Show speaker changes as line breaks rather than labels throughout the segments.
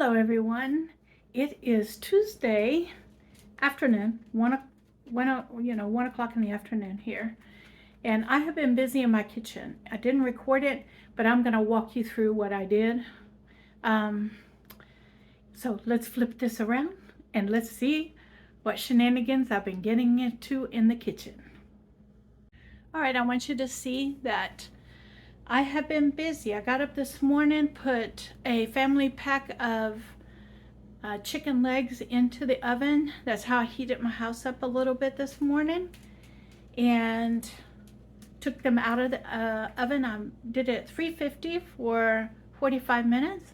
Hello everyone. It is Tuesday afternoon, 1 o'clock in the afternoon here. And I have been busy in my kitchen. I didn't record it, but I'm gonna walk you through what I did. So let's flip this around and let's see what shenanigans I've been getting into in the kitchen. All right, I want you to see that I have been busy. I got up this morning, put a family pack of chicken legs into the oven. That's how I heated my house up a little bit this morning, and took them out of the oven. I did it at 350 for 45 minutes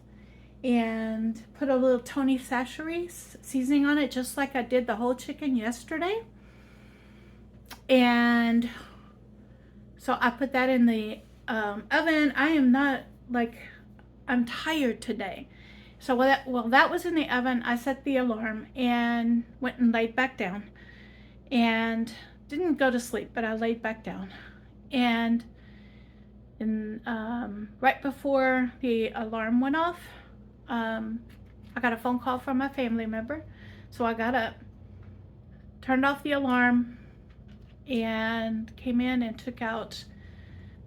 and put a little Tony Chachere's seasoning on it, just like I did the whole chicken yesterday. And so I put that in the oven. I'm tired today. So while that was in the oven, I set the alarm and went and laid back down, and didn't go to sleep, but I laid back down. And right before the alarm went off, I got a phone call from a family member. So I got up, turned off the alarm, and came in and took out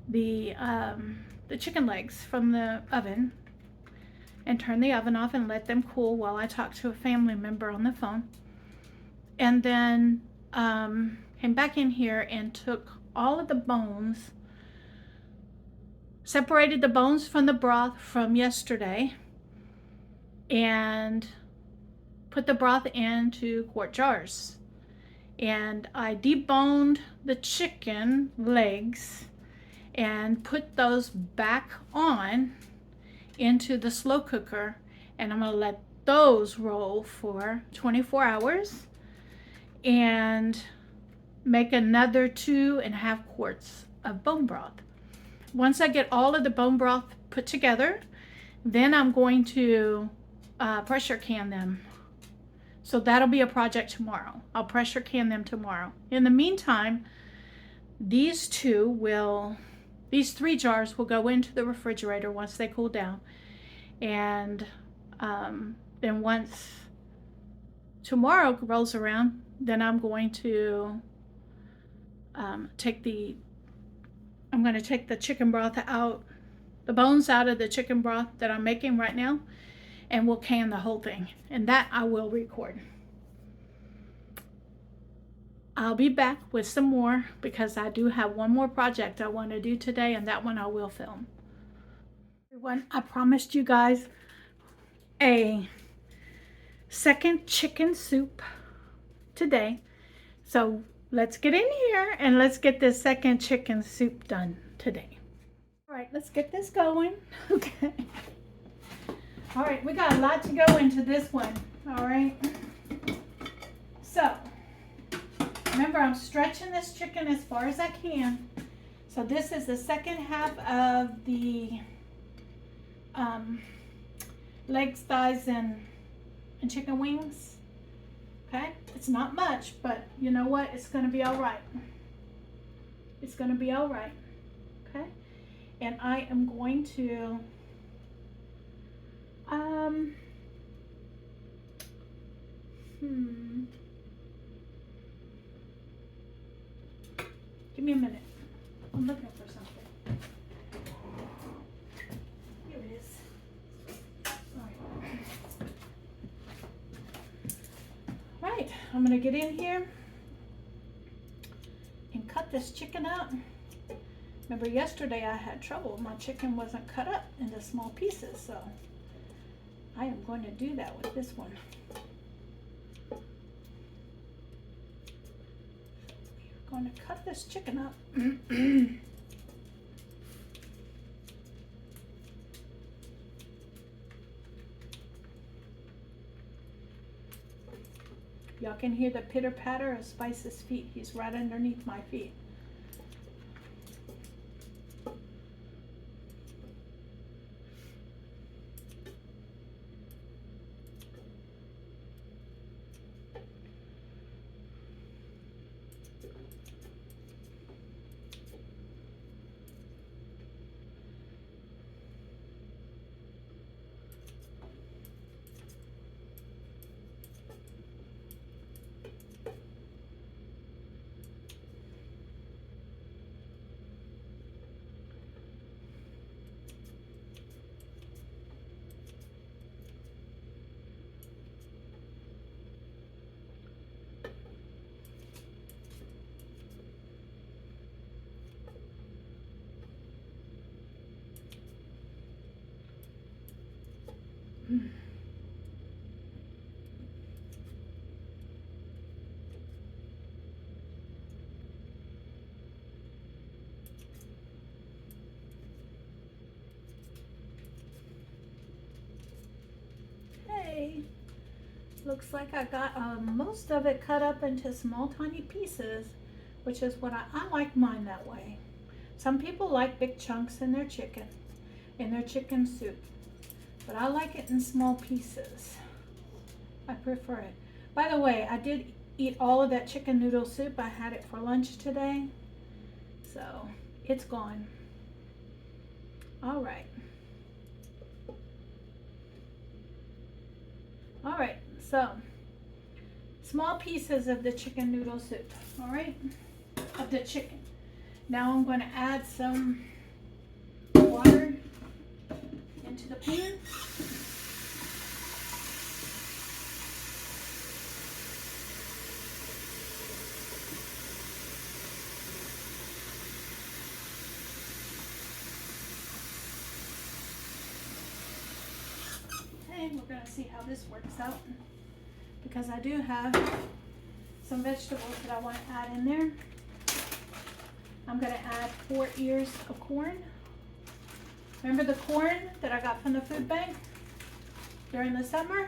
the chicken legs from the oven and turned the oven off and let them cool while I talked to a family member on the phone. And then came back in here and took all of the bones, separated the bones from the broth from yesterday, and put the broth into quart jars. And I deboned the chicken legs and put those back on into the slow cooker, and I'm gonna let those roll for 24 hours and make another 2.5 quarts of bone broth. Once I get all of the bone broth put together, then I'm going to pressure can them. So that'll be a project tomorrow. I'll pressure can them tomorrow. In the meantime, these 3 jars will go into the refrigerator once they cool down. And then once tomorrow rolls around, then I'm going to take the chicken broth out, the bones out of the chicken broth that I'm making right now, and we'll can the whole thing. And that I will record. I'll be back with some more because I do have one more project I want to do today, and that one I will film. Everyone, I promised you guys a second chicken soup today. So let's get in here and let's get this second chicken soup done today. All right, let's get this going. Okay. All right, we got a lot to go into this one. All right. So remember, I'm stretching this chicken as far as I can. So this is the second half of the legs, thighs, and chicken wings. Okay, it's not much, but you know what? It's gonna be all right. It's gonna be all right. Okay, and I am going to give me a minute. I'm looking for something. Here it is. All right, I'm gonna get in here and cut this chicken up. Remember yesterday I had trouble. My chicken wasn't cut up into small pieces, so I am going to do that with this one. We're going to cut this chicken up. Y'all can hear the pitter patter of Spice's feet. He's right underneath my feet. Hey, looks like I got most of it cut up into small tiny pieces, which is what I like mine that way. Some people like big chunks in their chicken soup, but I like it in small pieces. I prefer it. By the way, I did eat all of that chicken noodle soup. I had it for lunch today, so it's gone. All right. All right, so small pieces of the chicken noodle soup, all right, of the chicken. Now I'm going to add some water into the pan. Okay, we're going to see how this works out, because I do have some vegetables that I want to add in there. I'm going to add 4 ears of corn. Remember the corn that I got from the food bank during the summer?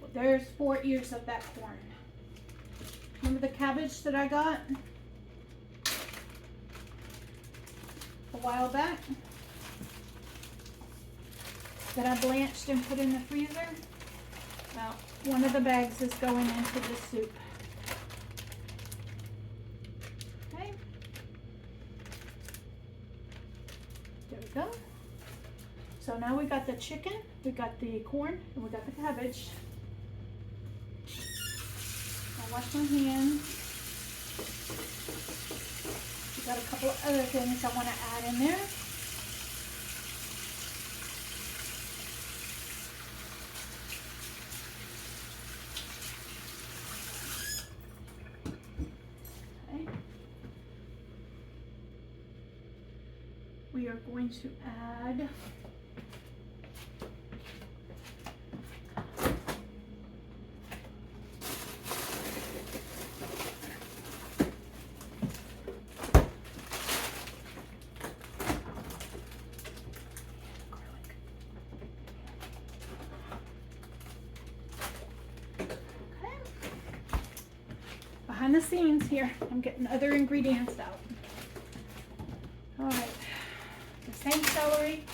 Well, there's 4 ears of that corn. Remember the cabbage that I got a while back that I blanched and put in the freezer? Well, one of the bags is going into this soup. Okay. There we go. So now we got the chicken, we got the corn, and we got the cabbage. I'll wash my hands. We got a couple of other things I want to add in there. We are going to add behind the scenes here, I'm getting other ingredients out. All right. The same celery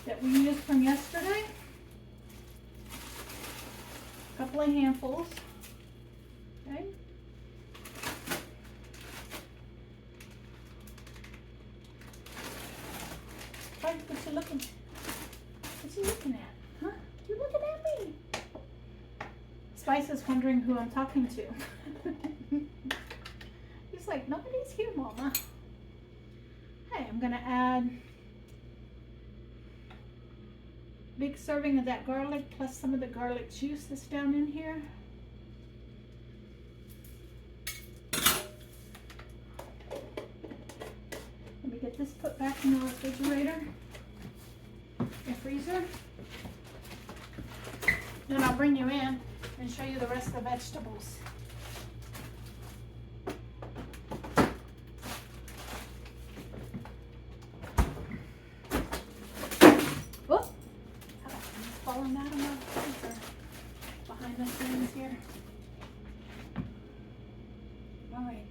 that we used from yesterday. A couple of handfuls. Okay. What you looking? What you looking at? Huh? You looking at me? Spice is wondering who I'm talking to. He's like, nobody's here, Mama. Hey, I'm gonna add big serving of that garlic plus some of the garlic juice that's down in here. Let me get this put back in the refrigerator and freezer. Then I'll bring you in and show you the rest of the vegetables. Falling out of my freezer behind the scenes here. All right.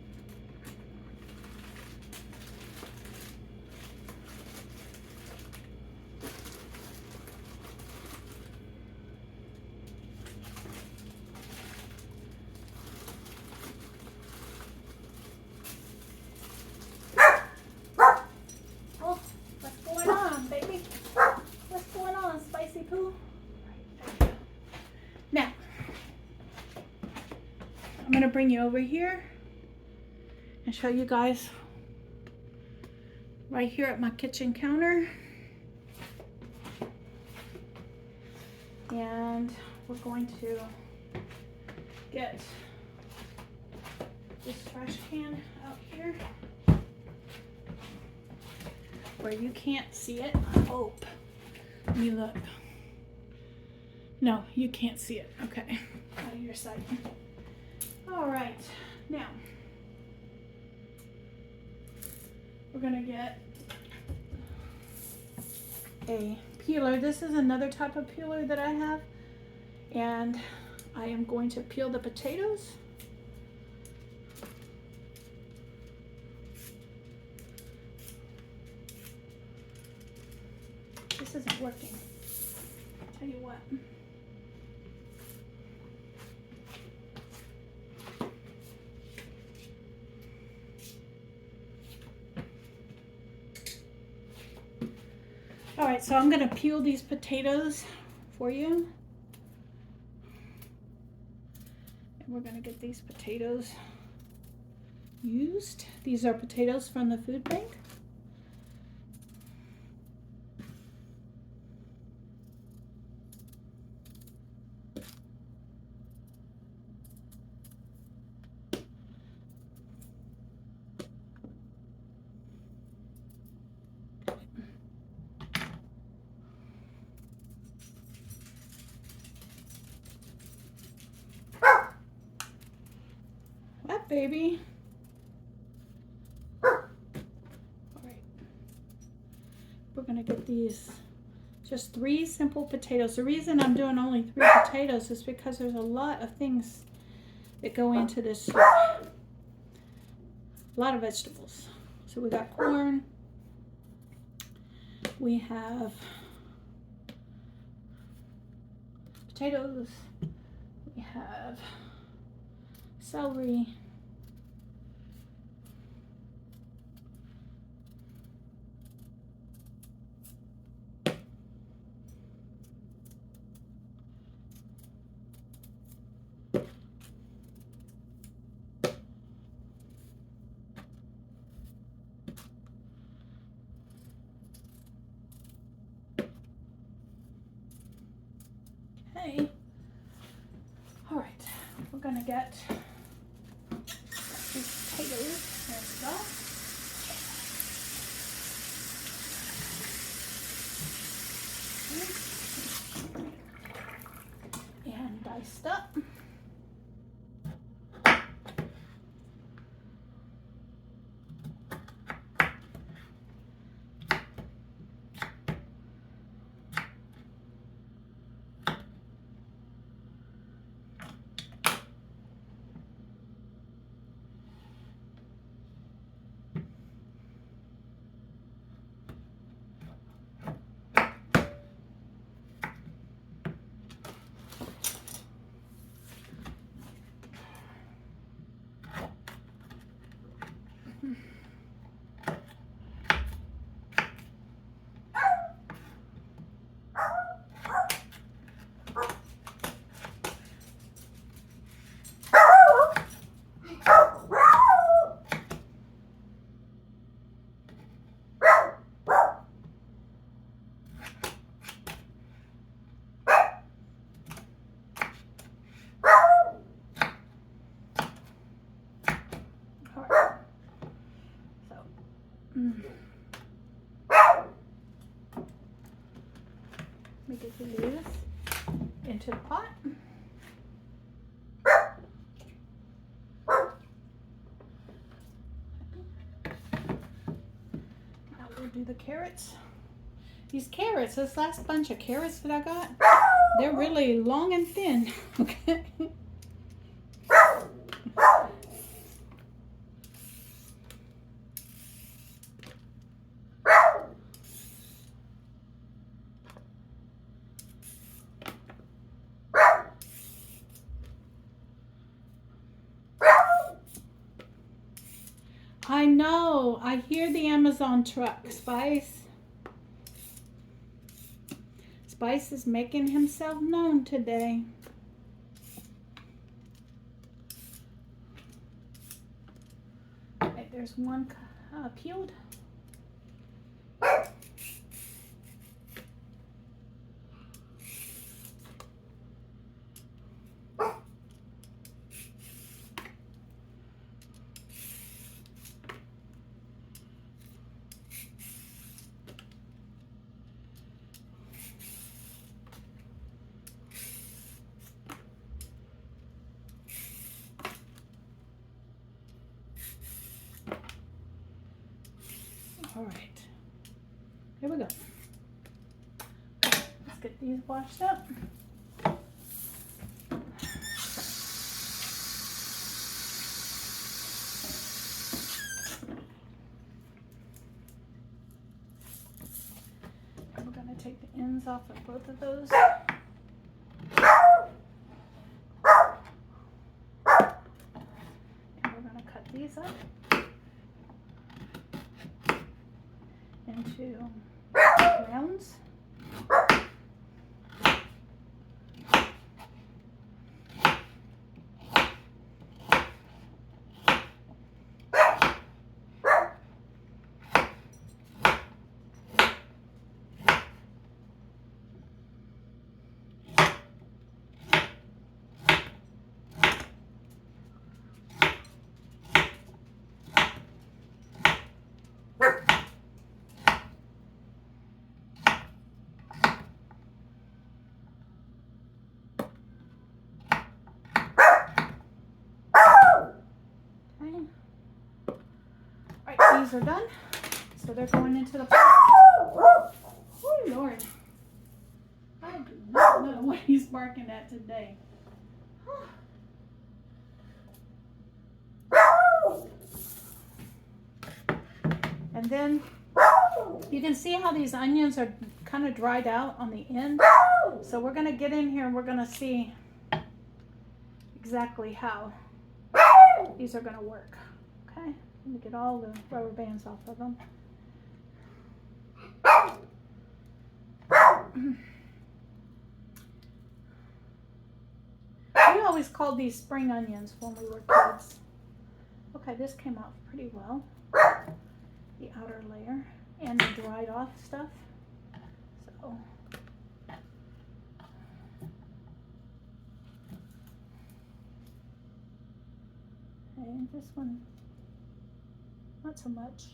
Oh, what's going on, baby? What's going on, Spicy Poo? Now, I'm going to bring you over here and show you guys right here at my kitchen counter. And we're going to get this trash can out here. where you can't see it. I hope. Let me look. No, you can't see it. Okay, out of your sight. All right, now we're gonna get a peeler. This is another type of peeler that I have, and I am going to peel the potatoes. This isn't working. Tell you what. All right, so I'm gonna peel these potatoes for you. And we're gonna get these potatoes used. These are potatoes from the food bank. What, baby? All right. We're gonna get these, just 3 simple potatoes. The reason I'm doing only 3 potatoes is because there's a lot of things that go into this soup. A lot of vegetables. So we got corn. We have potatoes. We have celery. Okay. All right, we're gonna get these potatoes. There we go. And diced up. Let me get these into the pot. Now we'll do the carrots. These carrots, this last bunch of carrots that I got, they're really long and thin. Okay. I know. I hear the Amazon truck. Spice. Spice is making himself known today. Okay, there's one peeled. Here we go. Let's get these washed up. We're going to take the ends off of both of those. And we're going to cut these up into rounds. These are done, so they're going into the pot. Oh Lord, I do not know what he's barking at today. And then you can see how these onions are kind of dried out on the end. So we're going to get in here and we're going to see exactly how these are going to work. Okay. Let me get all the rubber bands off of them. We always called these spring onions when we were kids. Okay, this came out pretty well. The outer layer and the dried off stuff. So. And this one. Not so much.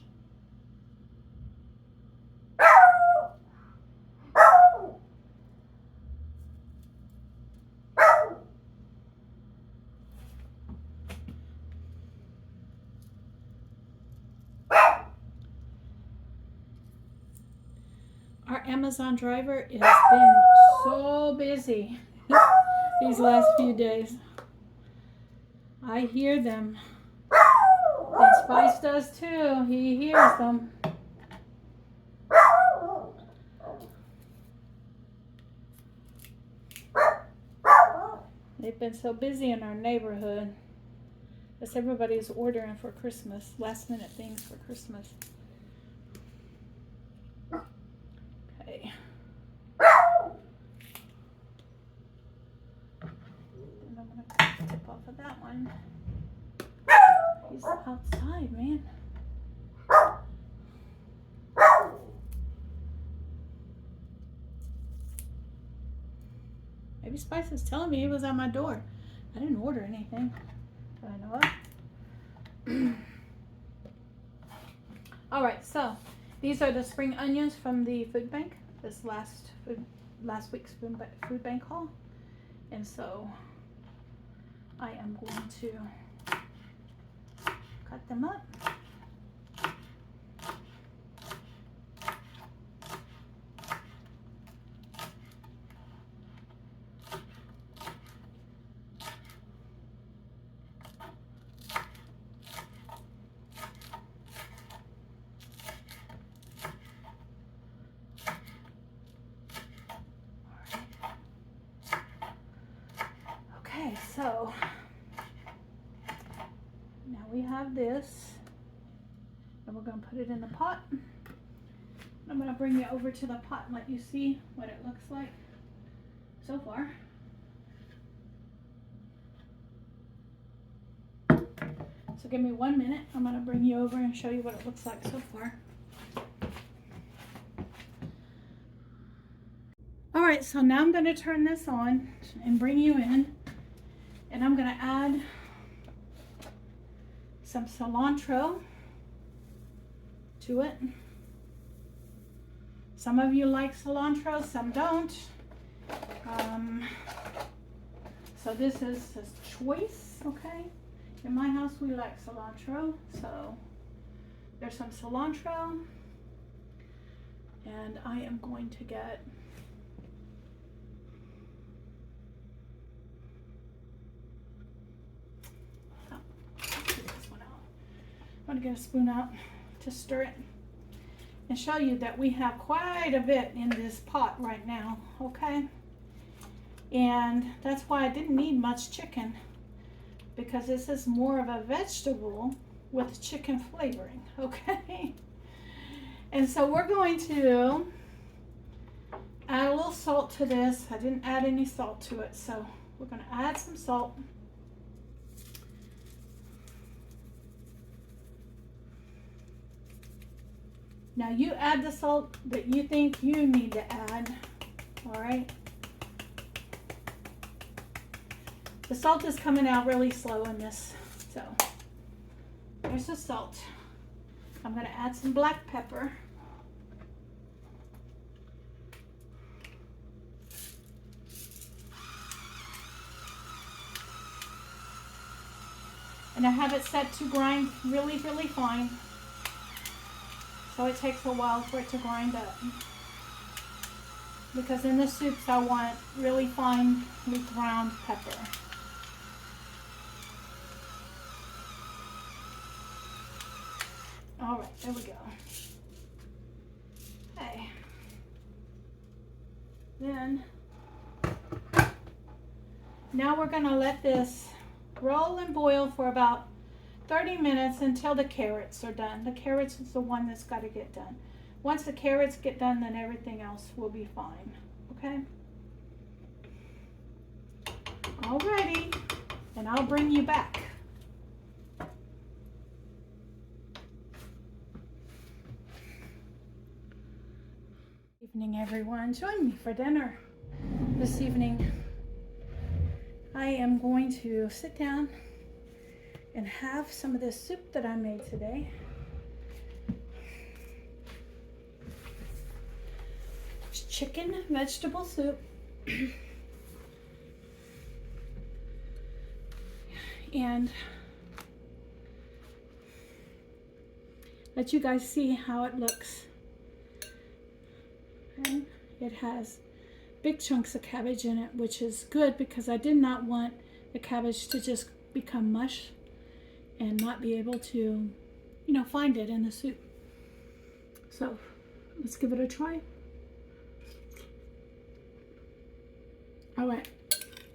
Our Amazon driver has been so busy these last few days. I hear them. And Spice does too. He hears them. They've been so busy in our neighborhood. Because everybody's ordering for Christmas. Last minute things for Christmas. Okay. And I'm going to tip off of that one. He's outside, man. Maybe Spice is telling me he was at my door. I didn't order anything. But I know what? Alright, so these are the spring onions from the food bank. This last week's food bank haul. And so I am going to cut them up. Okay, so now we have this, and we're going to put it in the pot. I'm going to bring you over to the pot and let you see what it looks like so far. So give me 1 minute. I'm going to bring you over and show you what it looks like so far. Alright, so now I'm going to turn this on and bring you in. And I'm going to add some cilantro to it. Some of you like cilantro, some don't. So this is a choice, okay? In my house we like cilantro, so there's some cilantro. And I am going to get this one out. I'm going to get a spoon out to stir it and show you that we have quite a bit in this pot right now, okay? And that's why I didn't need much chicken, because this is more of a vegetable with chicken flavoring, okay? And so we're going to add a little salt to this. I didn't add any salt to it, so we're going to add some salt. Now you add the salt that you think you need to add, all right? The salt is coming out really slow in this, so there's the salt. I'm going to add some black pepper. And I have it set to grind really, really fine. So it takes a while for it to grind up. Because in the soups I want really finely ground pepper. All right, there we go. Okay. Then, now we're gonna let this roll and boil for about 30 minutes until the carrots are done. The carrots is the one that's got to get done. Once the carrots get done, then everything else will be fine. Okay? Alrighty, and I'll bring you back. Evening, everyone. Join me for dinner this evening. I am going to sit down and have some of this soup that I made today. It's chicken vegetable soup. And let you guys see how it looks. And it has big chunks of cabbage in it, which is good because I did not want the cabbage to just become mush and not be able to, you know, find it in the soup. So let's give it a try. All right,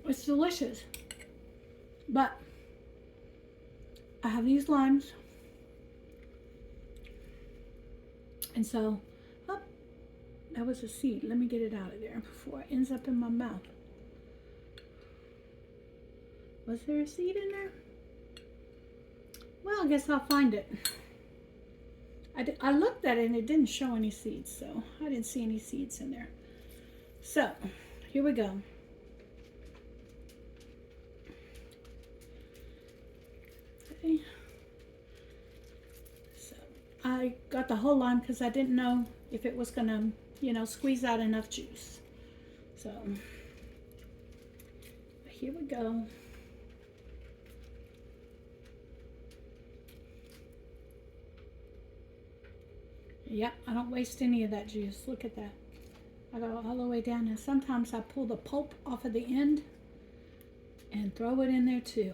it's delicious, but I have these limes, and so, oh, that was a seed. Let me get it out of there before it ends up in my mouth. Was there a seed in there? Well, I guess I'll find it. I looked at it and it didn't show any seeds, so I didn't see any seeds in there. So, here we go. Okay. So, I got the whole lime because I didn't know if it was going to, you know, squeeze out enough juice. So, here we go. Yep, I don't waste any of that juice. Look at that. I go all the way down, and sometimes I pull the pulp off of the end and throw it in there too.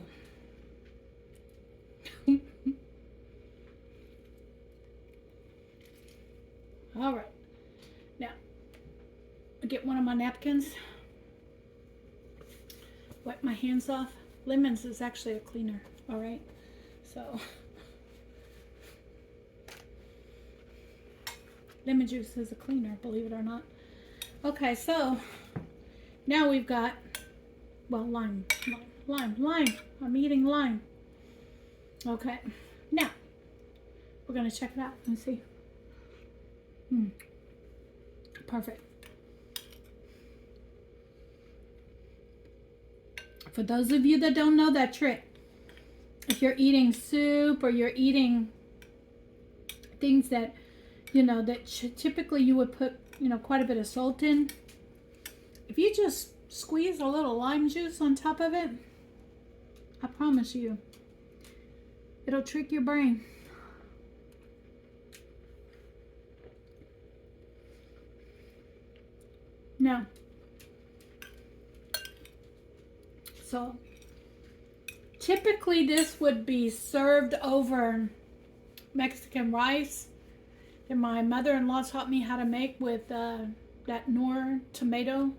All right. Now, I get one of my napkins. Wipe my hands off. Lemons is actually a cleaner. All right. So, lemon juice is a cleaner, believe it or not. Okay, so now we've got, well, lime. I'm eating lime. Okay, now we're gonna check it out and see. Perfect. For those of you that don't know that trick, if you're eating soup or you're eating things that, you know, that typically you would put, you know, quite a bit of salt in, if you just squeeze a little lime juice on top of it, I promise you, it'll trick your brain. Now, so typically this would be served over Mexican rice that my mother-in-law taught me how to make with that Knorr tomato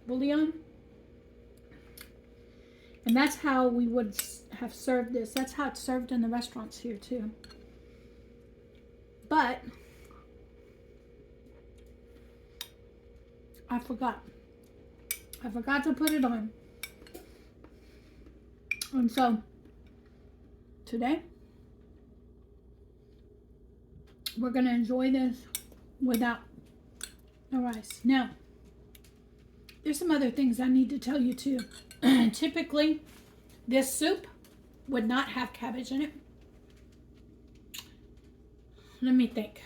bouillon. And that's how we would have served this. That's how it's served in the restaurants here too. But I forgot to put it on. And so today we're going to enjoy this without the rice. Now, there's some other things I need to tell you too. Typically, this soup would not have cabbage in it. Let me think.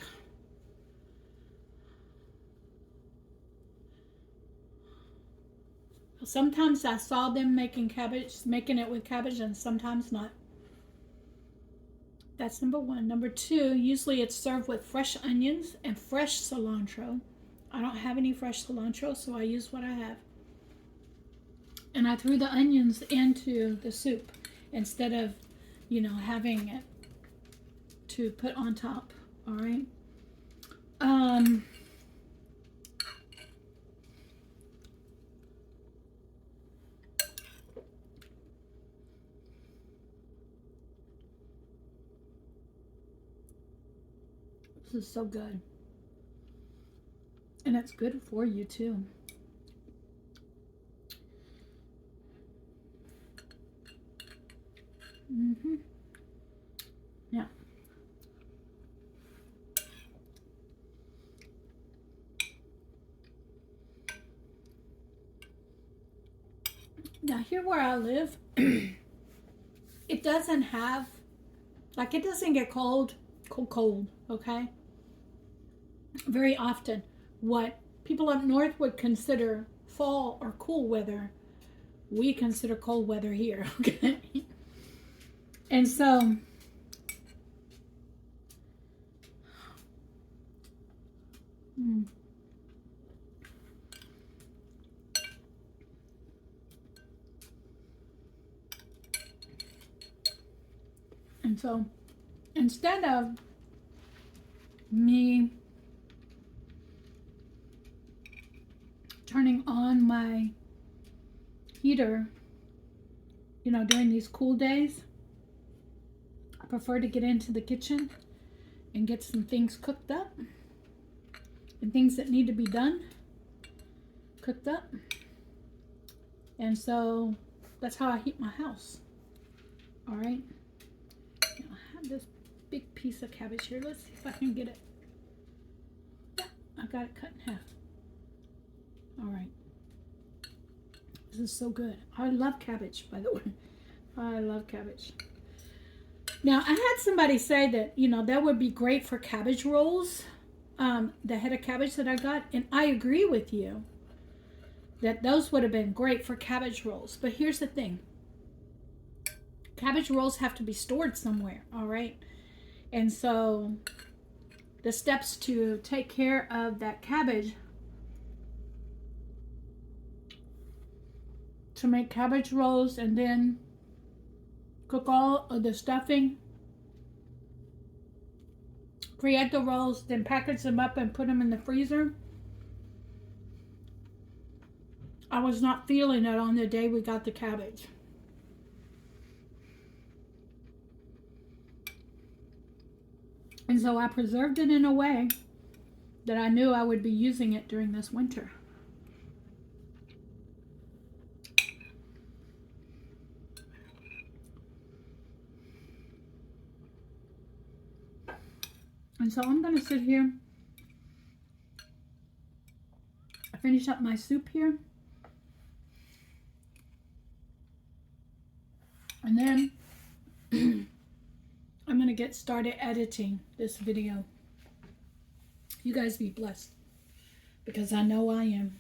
Sometimes I saw them making it with cabbage, and sometimes not. That's number one. Number two, usually it's served with fresh onions and fresh cilantro. I don't have any fresh cilantro, so I use what I have. And I threw the onions into the soup instead of, having it to put on top. All right. This is so good. And it's good for you too. Yeah. Now here where I live, it doesn't have, it doesn't get cold, okay? Very often. What people up north would consider fall or cool weather, we consider cold weather here, okay? And so, instead of me turning on my heater, during these cool days, I prefer to get into the kitchen and get some things cooked up and things that need to be done cooked up. And so that's how I heat my house. All right. Now I have this big piece of cabbage here. Let's see if I can get it. Yeah, I got it cut in half. All right. This is so good. I love cabbage, by the way. I love cabbage. Now, I had somebody say that, that would be great for cabbage rolls, the head of cabbage that I got. And I agree with you that those would have been great for cabbage rolls. But here's the thing. Cabbage rolls have to be stored somewhere, all right? And so the steps to take care of that cabbage, to make cabbage rolls and then cook all of the stuffing, create the rolls, then package them up and put them in the freezer. I was not feeling it on the day we got the cabbage. And so I preserved it in a way that I knew I would be using it during this winter. And so I'm going to sit here. I finish up my soup here. And then I'm going to get started editing this video. You guys be blessed, because I know I am.